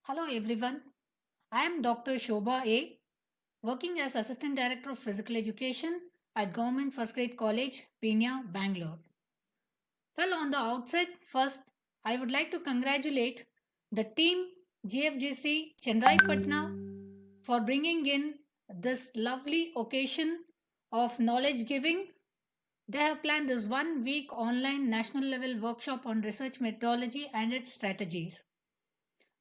Hello everyone. I am Dr. Shobha A, working as Assistant Director of Physical Education at Government First Grade College, Peenya, Bangalore. Well, on the outset, first, I would like to congratulate the team GFGC Chenrai Patna for bringing in this lovely occasion of knowledge giving. They have planned this 1 week online national level workshop on research methodology and its strategies.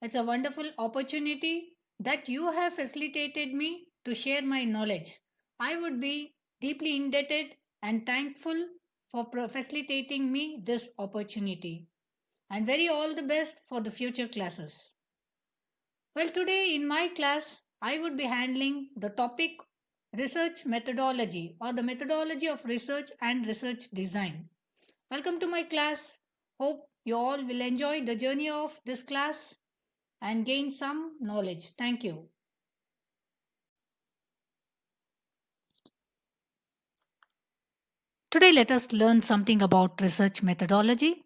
It's a wonderful opportunity that you have facilitated me to share my knowledge. I would be deeply indebted and thankful for facilitating me this opportunity. And very all the best for the future classes. Well, today in my class, I would be handling the topic research methodology or the methodology of research and research design. Welcome to my class. Hope you all will enjoy the journey of this class and gain some knowledge. Thank you. Today, let us learn something about research methodology.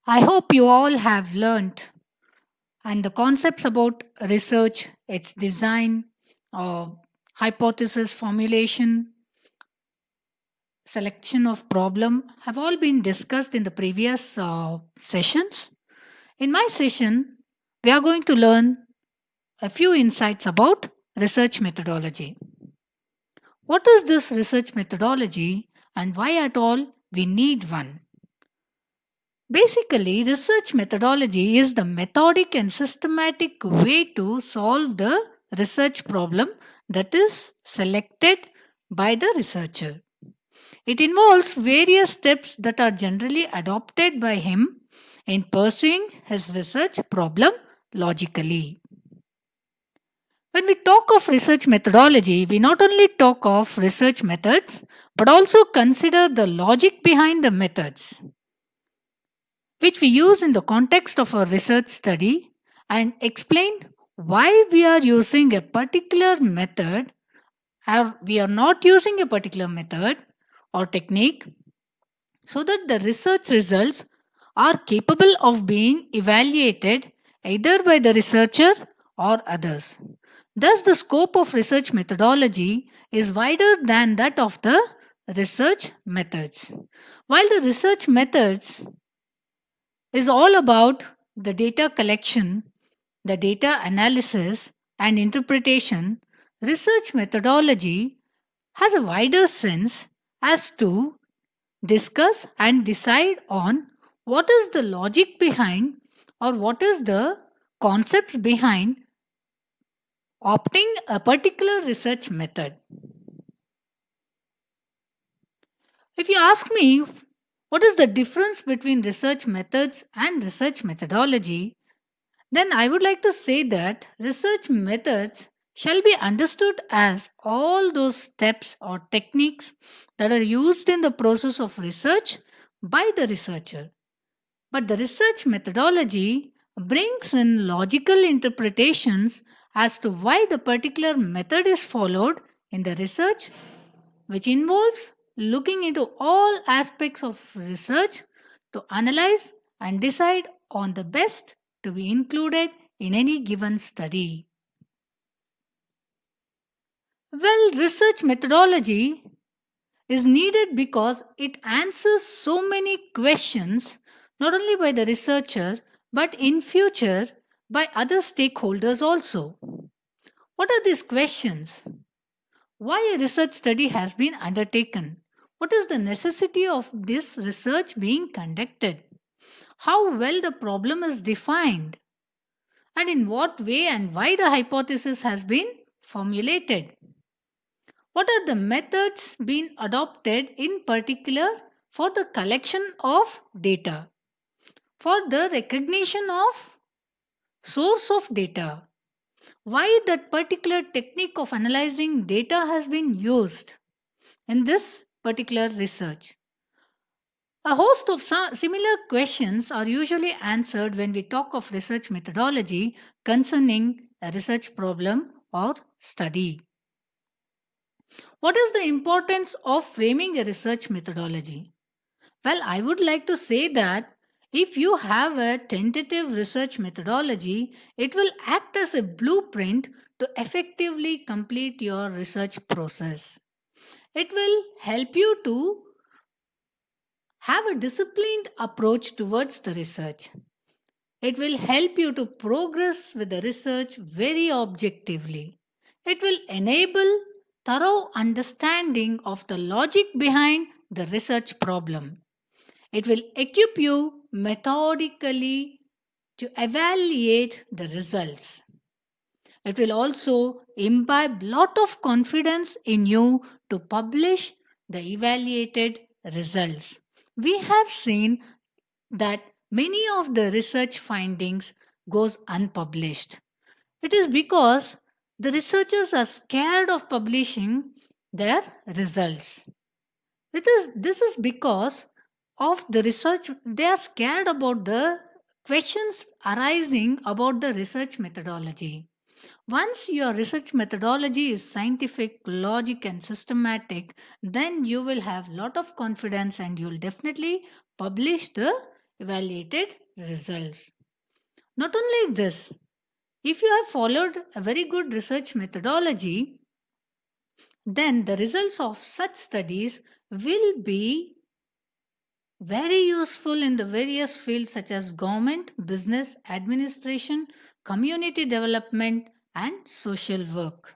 I hope you all have learned and the concepts about research, its design, uh, hypothesis formulation, selection of problem have all been discussed in the previous sessions. In my session, we are going to learn a few insights about research methodology. What is this research methodology and why at all we need one? Basically, research methodology is the methodic and systematic way to solve the research problem that is selected by the researcher. It involves various steps that are generally adopted by him in pursuing his research problem logically. When we talk of research methodology, we not only talk of research methods but also consider the logic behind the methods, which we use in the context of a research study and explain why we are using a particular method or we are not using a particular method or technique so that the research results are capable of being evaluated either by the researcher or others. Thus, the scope of research methodology is wider than that of the research methods. While the research methods is all about the data collection, the data analysis, and interpretation, research methodology has a wider sense as to discuss and decide on what is the logic behind or what is the concepts behind opting a particular research method. If you ask me what is the difference between research methods and research methodology, then I would like to say that research methods shall be understood as all those steps or techniques that are used in the process of research by the researcher. But the research methodology brings in logical interpretations as to why the particular method is followed in the research, which involves looking into all aspects of research to analyze and decide on the best to be included in any given study. Well, research methodology is needed because it answers so many questions not only by the researcher but in future by other stakeholders also. What are these questions? Why a research study has been undertaken? What is the necessity of this research being conducted? How well the problem is defined? And in what way and why the hypothesis has been formulated? What are the methods being adopted in particular for the collection of data, for the recognition of source of data? Why that particular technique of analyzing data has been used in this particular research? A host of similar questions are usually answered when we talk of research methodology concerning a research problem or study. What is the importance of framing a research methodology? Well, I would like to say that If you have a tentative research methodology, it will act as a blueprint to effectively complete your research process. It will help you to have a disciplined approach towards the research. It will help you to progress with the research very objectively. It will enable thorough understanding of the logic behind the research problem. It will equip you methodically to evaluate the results. It will also imbibe lot of confidence in you to publish the evaluated results. We have seen that many of the research findings goes unpublished. It is because the researchers are scared of publishing their results. This is because of the research, they are scared about the questions arising about the research methodology. Once your research methodology is scientific, logic, and systematic, then you will have lot of confidence and you will definitely publish the evaluated results. Not only this, if you have followed a very good research methodology, then the results of such studies will be very useful in the various fields such as government, business, administration, community development, and social work.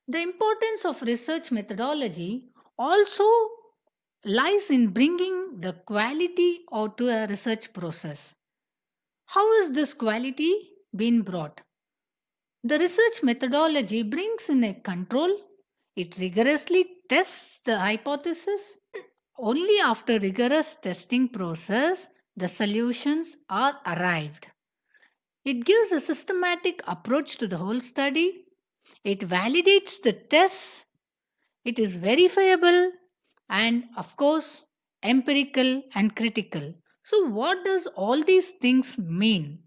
The importance of research methodology also lies in bringing the quality out to a research process. How is this quality being brought? The research methodology brings in a control. It rigorously tests the hypothesis. Only after rigorous testing process, the solutions are arrived. It gives a systematic approach to the whole study. It validates the tests. It is verifiable and, of course, empirical and critical. So, what does all these things mean?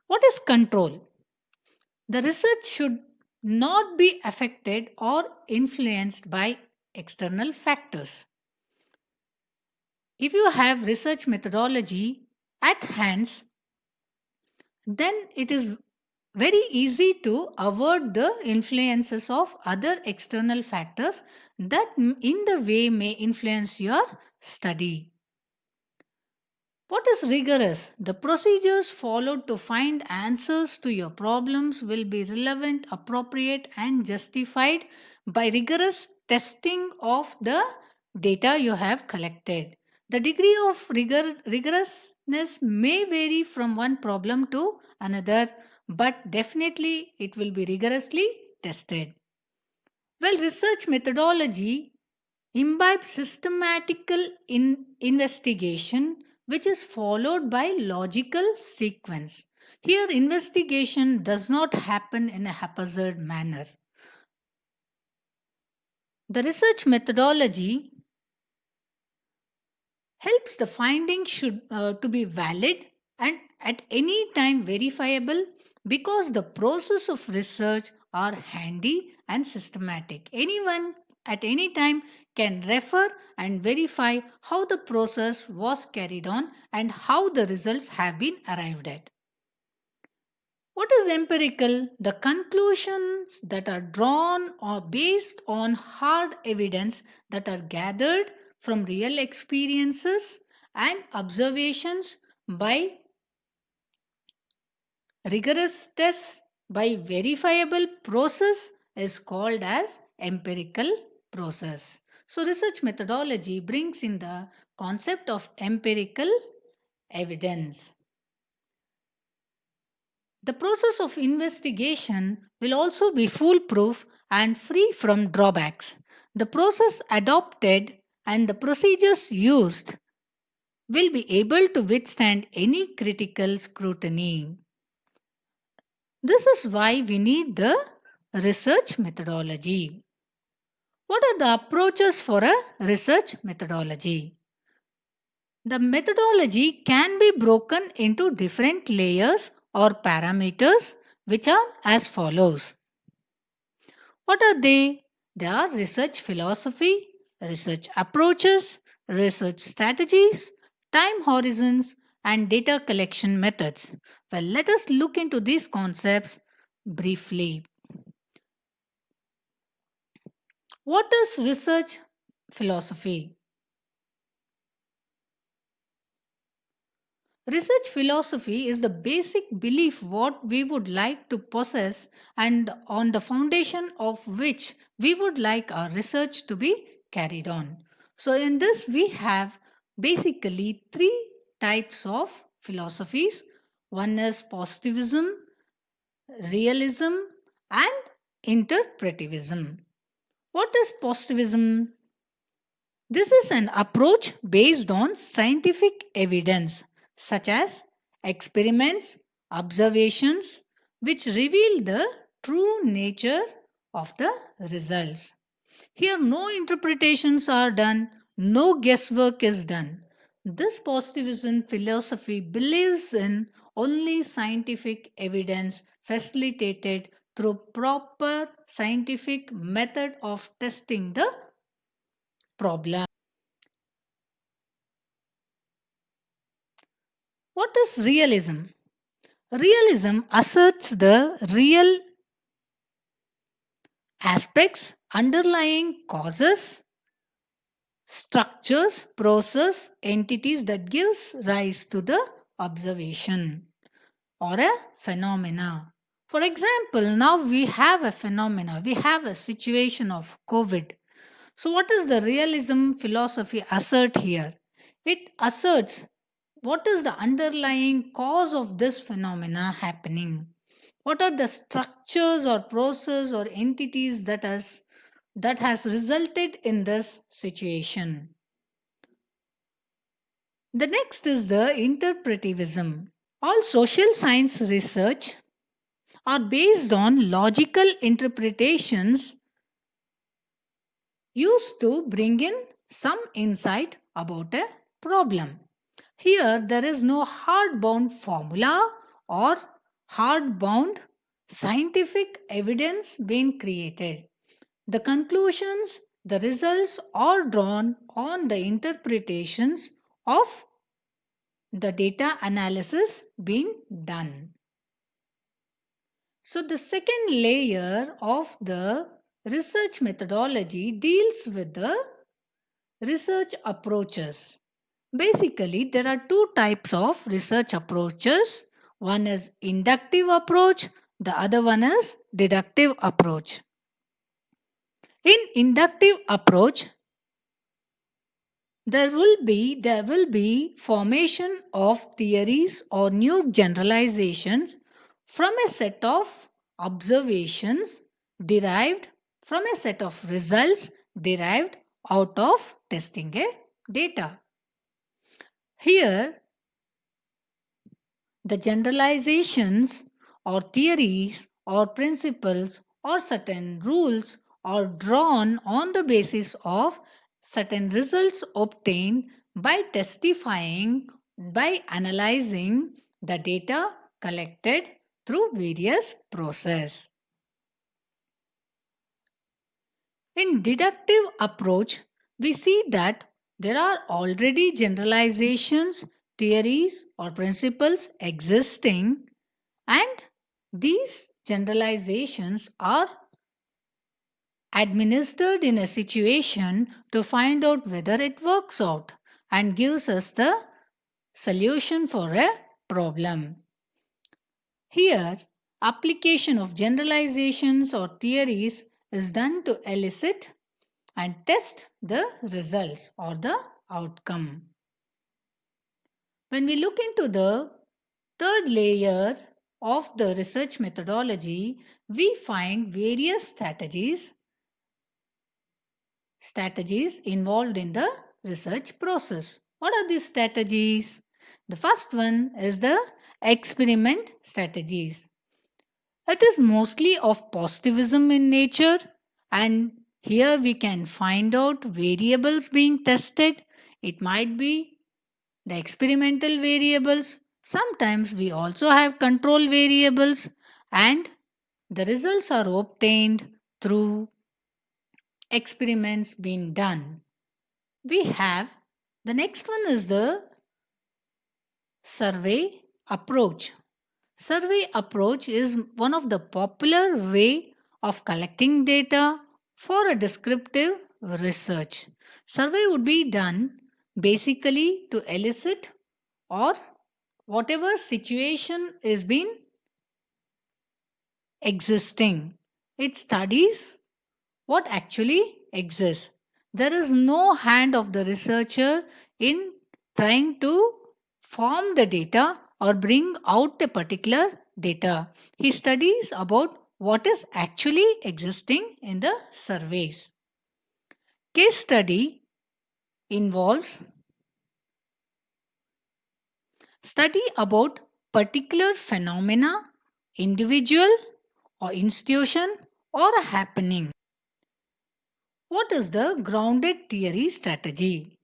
What is control? The research should not be affected or influenced by external factors. If you have research methodology at hands, then it is very easy to avoid the influences of other external factors that in the way may influence your study. What is rigorous? The procedures followed to find answers to your problems will be relevant, appropriate, and justified by rigorous testing of the data you have collected. The degree of rigorousness may vary from one problem to another, but definitely it will be rigorously tested. Well, research methodology imbibes systematical investigation which is followed by logical sequence. Here, investigation does not happen in a haphazard manner. The research methodology helps the findings to be valid and at any time verifiable because the process of research are handy and systematic. Anyone at any time can refer and verify how the process was carried on and how the results have been arrived at. What is empirical? The conclusions that are drawn or based on hard evidence that are gathered from real experiences and observations by rigorous tests by verifiable process is called as empirical process. So research methodology brings in the concept of empirical evidence. The process of investigation will also be foolproof and free from drawbacks. The process adopted and the procedures used will be able to withstand any critical scrutiny. This is why we need the research methodology. What are the approaches for a research methodology? The methodology can be broken into different layers or parameters which are as follows. What are they? They are research philosophy, research approaches, research strategies, time horizons, and data collection methods. Well, let us look into these concepts briefly. What is research philosophy? Research philosophy is the basic belief what we would like to possess and on the foundation of which we would like our research to be carried on. So, in this, we have basically three types of philosophies. One is positivism, realism, and interpretivism. What is positivism? This is an approach based on scientific evidence, such as experiments, observations, which reveal the true nature of the results. Here, no interpretations are done, no guesswork is done. This positivism philosophy believes in only scientific evidence facilitated through proper scientific method of testing the problem. What is realism? Realism asserts the real aspects, underlying causes, structures, process, entities that gives rise to the observation or a phenomena. For example, now we have a phenomena, we have a situation of COVID. So, what is the realism philosophy assert here? It asserts what is the underlying cause of this phenomena happening. What are the structures or process or entities that has resulted in this situation? The next is the interpretivism. All social science research are based on logical interpretations used to bring in some insight about a problem. Here, there is no hard bound formula or hard bound scientific evidence being created. The conclusions, the results are drawn on the interpretations of the data analysis being done. So, the second layer of the research methodology deals with the research approaches. Basically, there are two types of research approaches. One is inductive approach, the other one is deductive approach. In inductive approach, there will be formation of theories or new generalizations from a set of observations derived from a set of results derived out of testing a data. Here, the generalizations or theories or principles or certain rules are drawn on the basis of certain results obtained by testifying, by analyzing the data collected through various process. In deductive approach, we see that there are already generalizations, theories, or principles existing, and these generalizations are administered in a situation to find out whether it works out and gives us the solution for a problem. Here, application of generalizations or theories is done to elicit and test the results or the outcome. When we look into the third layer of the research methodology, we find various strategies involved in the research process. What are these strategies? The first one is the experiment strategies. It is mostly of positivism in nature, and here we can find out variables being tested. It might be the experimental variables. Sometimes we also have control variables, and the results are obtained through experiments being done. We have the next one is the survey approach. Survey approach is one of the popular way of collecting data for a descriptive research. Survey would be done basically to elicit or whatever situation is been existing. It studies what actually exists. There is no hand of the researcher in trying to form the data or bring out a particular data. He studies about what is actually existing in the surveys. Case study involves study about particular phenomena, individual or institution or a happening. What is the grounded theory strategy?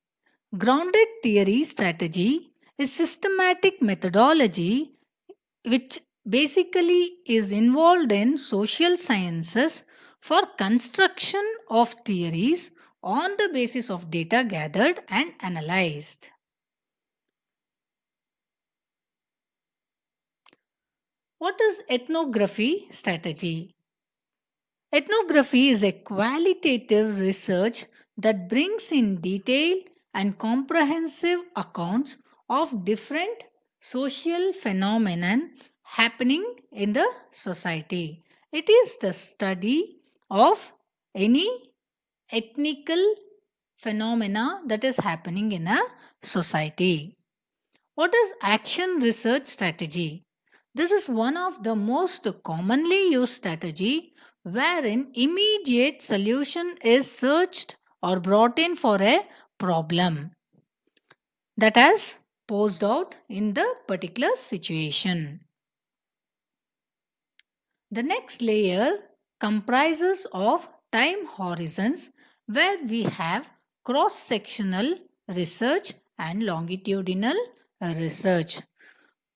Grounded theory strategy is systematic methodology which basically is involved in social sciences for construction of theories on the basis of data gathered and analyzed. What is ethnography strategy? Ethnography is a qualitative research that brings in detailed and comprehensive accounts of different social phenomena happening in the society. It is the study of any ethnical phenomena that is happening in a society. What is action research strategy? This is one of the most commonly used strategy wherein immediate solution is searched or brought in for a problem that has posed out in the particular situation. The next layer comprises of time horizons where we have cross-sectional research and longitudinal research.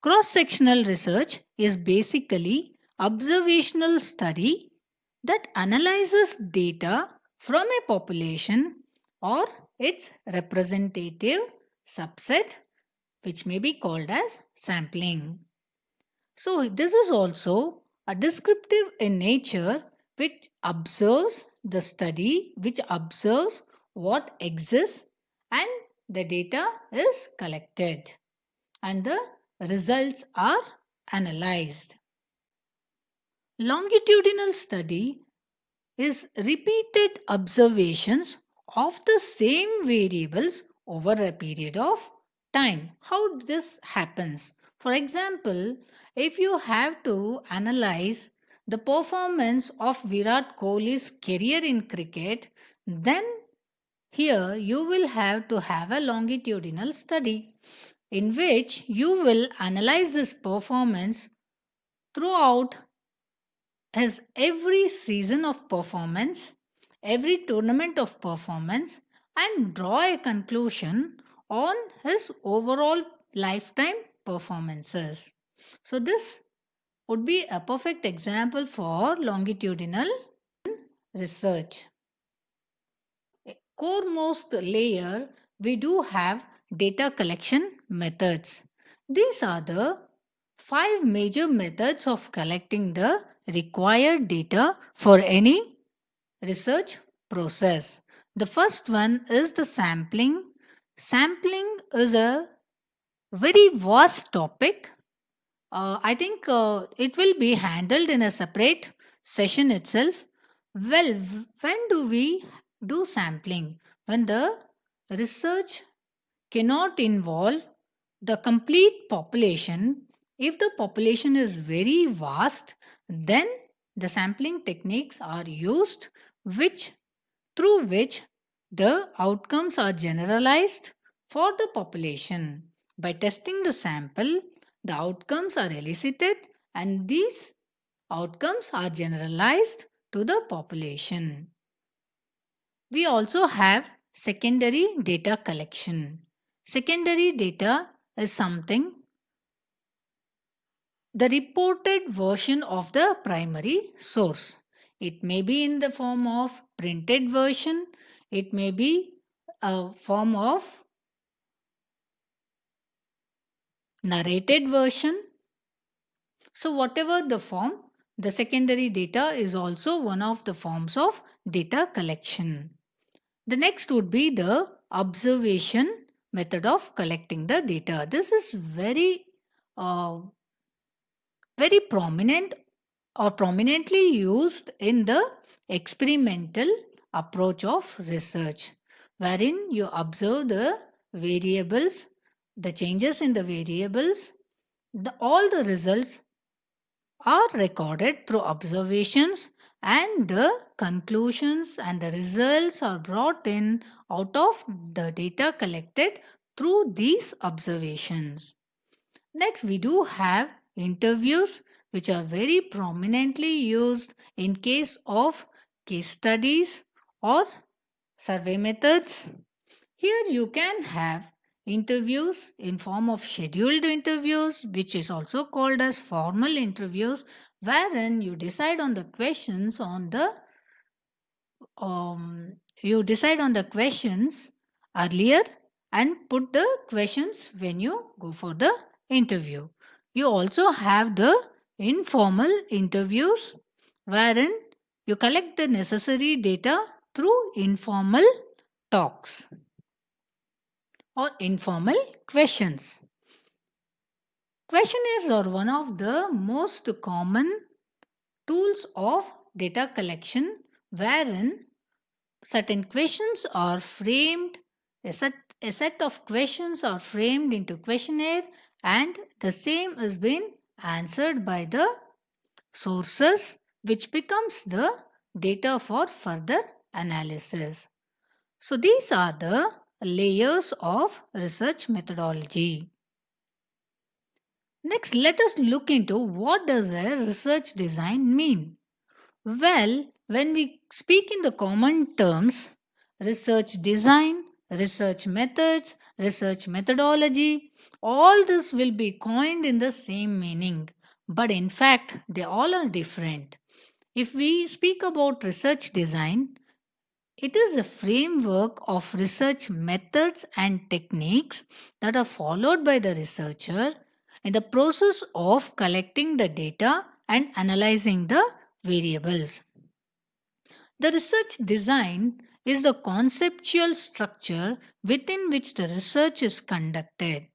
Cross-sectional research is basically observational study that analyzes data from a population or its representative subset, which may be called as sampling. So, this is also a descriptive in nature which observes the study, which observes what exists and the data is collected and the results are analyzed. Longitudinal study is repeated observations of the same variables over a period of time. How this happens? For example, if you have to analyze the performance of Virat Kohli's career in cricket, then here you will have to have a longitudinal study in which you will analyze his performance throughout his every season of performance, every tournament of performance, and draw a conclusion on his overall lifetime performances. So, this would be a perfect example for longitudinal research. Coremost layer, we do have data collection methods. These are the 5 major methods of collecting the required data for any research process. The first one is the sampling. Sampling is a very vast topic. I think it will be handled in a separate session itself. Well, when do we do sampling? When the research cannot involve the complete population. If the population is very vast, then the sampling techniques are used which through which the outcomes are generalized for the population. By testing the sample, the outcomes are elicited and these outcomes are generalized to the population. We also have secondary data collection. Secondary data is something the reported version of the primary source. It may be in the form of printed version, it may be a form of narrated version. So, whatever the form, the secondary data is also one of the forms of data collection. The next would be the observation method of collecting the data. This is uh, very prominent or prominently used in the experimental approach of research, wherein you observe the variables, the changes in the variables, all the results are recorded through observations, and the conclusions and the results are brought in out of the data collected through these observations. Next, we do have interviews, which are very prominently used in case of case studies or survey methods. Here you can have interviews in form of scheduled interviews, which is also called as formal interviews, wherein you decide on the questions on the you decide on the questions earlier and put the questions when you go for the interview. You also have the informal interviews, wherein you collect the necessary data through informal talks or informal questions. Questionnaires are one of the most common tools of data collection, wherein certain questions are framed, a set of questions are framed into questionnaire, and the same is being answered by the sources, which becomes the data for further analysis. So these are the layers of research methodology. Next, let us look into what does a research design mean. Well, when we speak in the common terms, research design, research methods, research methodology, all this will be coined in the same meaning, but in fact, they all are different. If we speak about research design, it is a framework of research methods and techniques that are followed by the researcher in the process of collecting the data and analyzing the variables. The research design is the conceptual structure within which the research is conducted.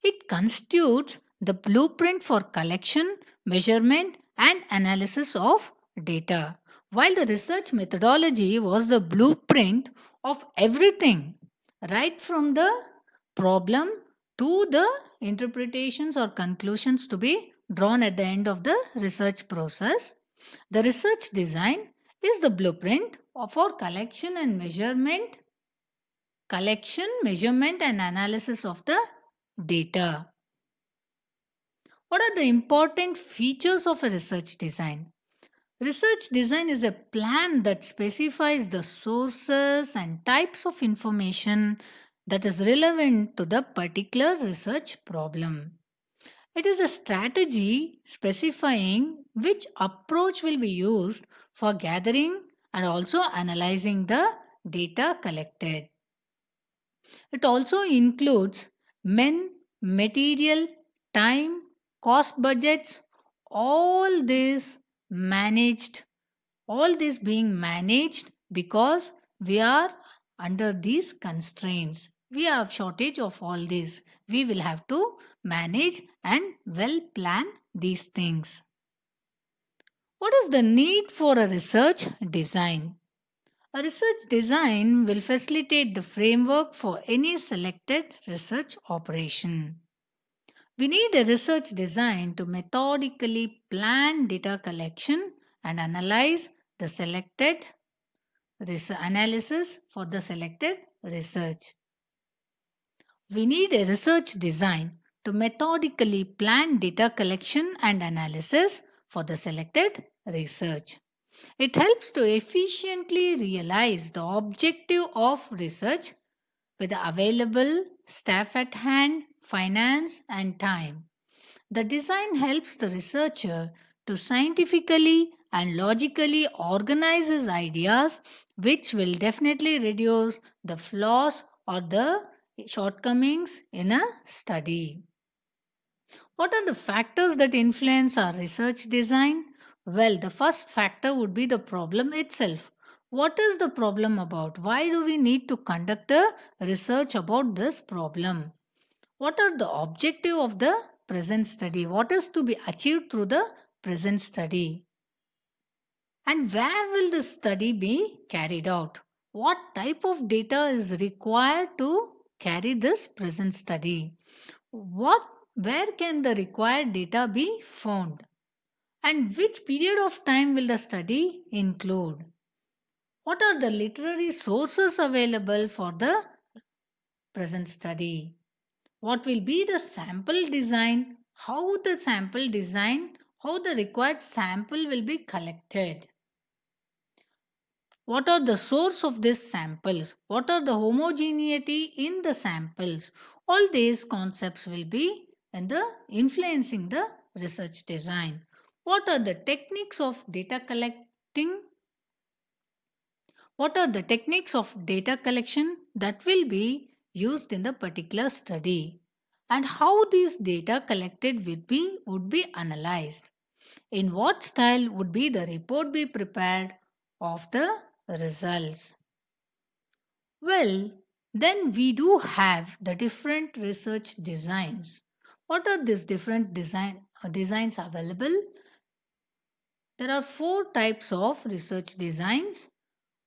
It constitutes the blueprint for collection, measurement, and analysis of data, while the research methodology was the blueprint of everything, right from the problem to the interpretations or conclusions to be drawn at the end of the research process. The research design is the blueprint for collection, measurement, and analysis of the data. What are the important features of a research design? Research design is a plan that specifies the sources and types of information that is relevant to the particular research problem. It is a strategy specifying which approach will be used for gathering and also analyzing the data collected. It also includes men, material, time, cost budgets, all this managed, all this being managed because we are under these constraints. We have shortage of all this. We will have to manage and well plan these things. What is the need for a research design? A research design will facilitate the framework for any selected research operation. We need a research design to methodically plan data collection and analyze the selected analysis for the selected research. We need a research design to methodically plan data collection and analysis for the selected research. It helps to efficiently realize the objective of research with the available staff at hand, finance, and time. The design helps the researcher to scientifically and logically organize his ideas, which will definitely reduce the flaws or the shortcomings in a study. What are the factors that influence our research design? Well, the first factor would be the problem itself. What is the problem about? Why do we need to conduct a research about this problem? What are the objective of the present study? What is to be achieved through the present study? And where will the study be carried out? What type of data is required to carry this present study? What where can the required data be found? And which period of time will the study include? What are the literary sources available for the present study? What will be the sample design? How the required sample will be collected? What are the source of these samples? What are the homogeneity in the samples? All these concepts will be in the influencing the research design. What are the techniques of data collecting? What are the techniques of data collection that will be used in the particular study? And how these data collected would be analyzed? In what style would be the report be prepared of the results? Well, then we do have the different research designs. What are these different designs available? There are four types of research designs.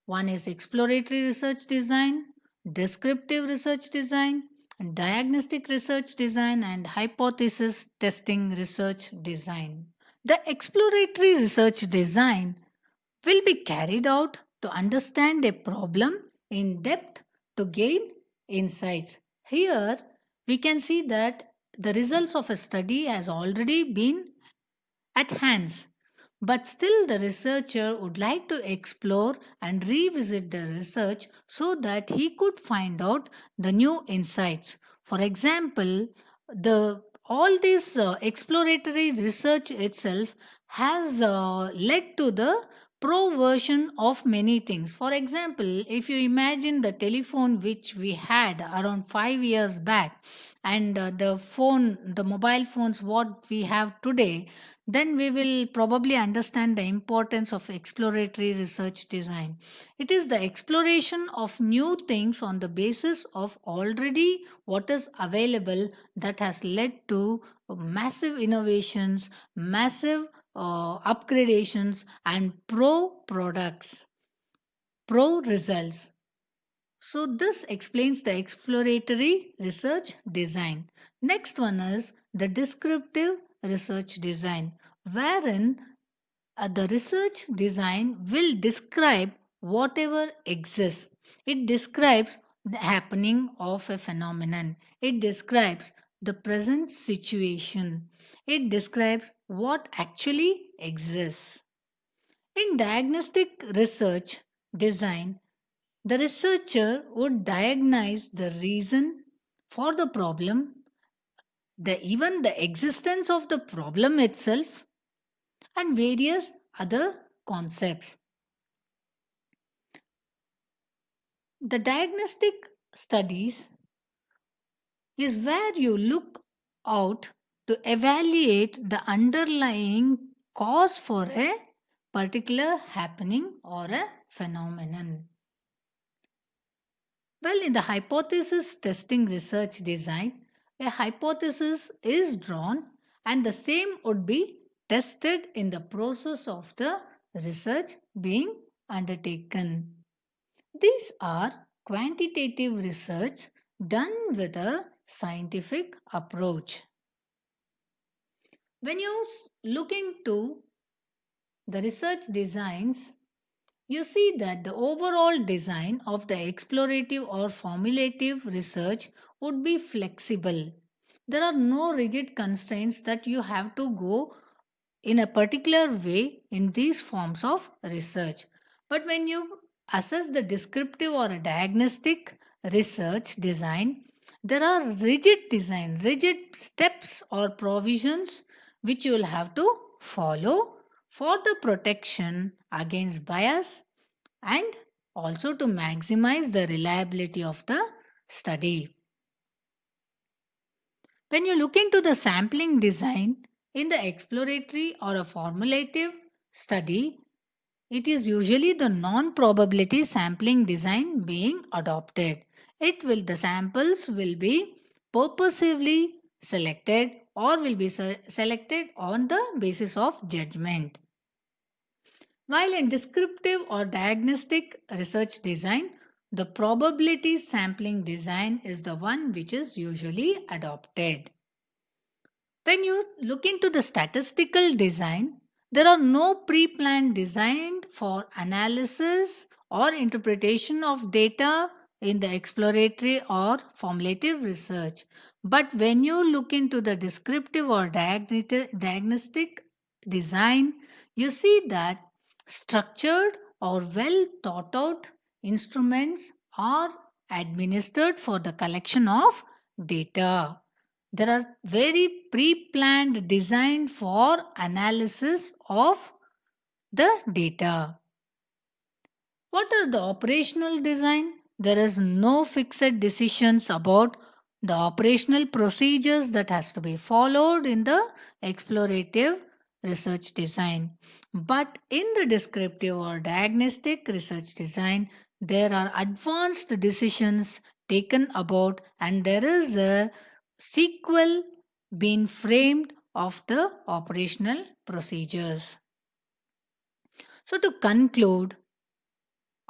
One is exploratory research design, descriptive research design, and diagnostic research design, and hypothesis testing research design. The exploratory research design will be carried out to understand a problem in depth to gain insights. Here, we can see that the results of a study has already been at hands, but still the researcher would like to explore and revisit the research so that he could find out the new insights. For example, the all this exploratory research itself has led to the pro version of many things. For example, if you imagine the telephone which we had around 5 years back, and the mobile phones what we have today, then we will probably understand the importance of exploratory research design. It is the exploration of new things on the basis of already what is available that has led to massive innovations, massive upgradations, and pro products, pro results. So, this explains the exploratory research design. Next one is the descriptive research design, wherein the research design will describe whatever exists. It describes the happening of a phenomenon. It describes the present situation. It describes what actually exists. In diagnostic research design, the researcher would diagnose the reason for the problem, even the existence of the problem itself, and various other concepts. The diagnostic studies is where you look out to evaluate the underlying cause for a particular happening or a phenomenon. Well, in the hypothesis testing research design, a hypothesis is drawn and the same would be tested in the process of the research being undertaken. These are quantitative research done with a scientific approach. When you look into the research designs, you see that the overall design of the explorative or formulative research would be flexible. There are no rigid constraints that you have to go in a particular way in these forms of research. But when you assess the descriptive or a diagnostic research design, there are rigid steps or provisions which you will have to follow for the protection against bias and also to maximize the reliability of the study. When you look into the sampling design in the exploratory or a formulative study, it is usually the non-probability sampling design being adopted. The samples will be purposively selected or will be selected on the basis of judgment. While in descriptive or diagnostic research design, the probability sampling design is the one which is usually adopted. When you look into the statistical design, there are no pre planned designed for analysis or interpretation of data in the exploratory or formulative research. But when you look into the descriptive or diagnostic design, you see that structured or well thought out instruments are administered for the collection of data. There are very pre-planned designed for analysis of the data. What are the operational design? There is no fixed decisions about the operational procedures that has to be followed in the explorative research design. But in the descriptive or diagnostic research design, there are advanced decisions taken about, and there is a sequel being framed of the operational procedures. So to conclude,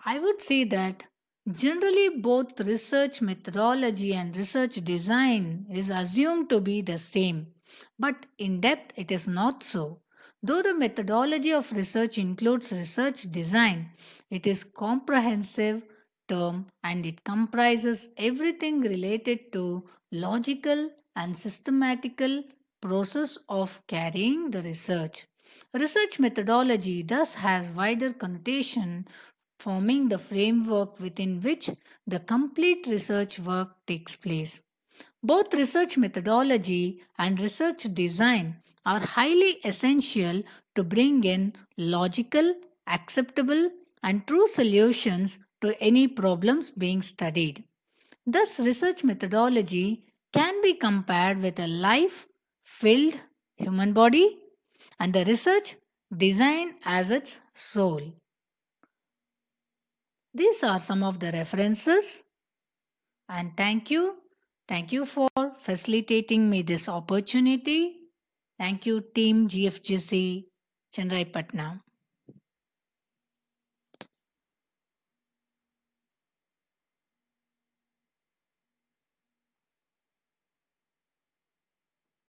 I would say that generally both research methodology and research design is assumed to be the same, but in depth it is not so. Though the methodology of research includes research design, it is comprehensive term and it comprises everything related to logical and systematical process of carrying the research. Research methodology thus has wider connotation, forming the framework within which the complete research work takes place. Both research methodology and research design are highly essential to bring in logical, acceptable, and true solutions to any problems being studied. Thus, research methodology can be compared with a life filled human body and the research design as its soul. These are some of the references, and thank you. Thank you for facilitating me this opportunity. Thank you, Team GFGC, Chenrai Patna.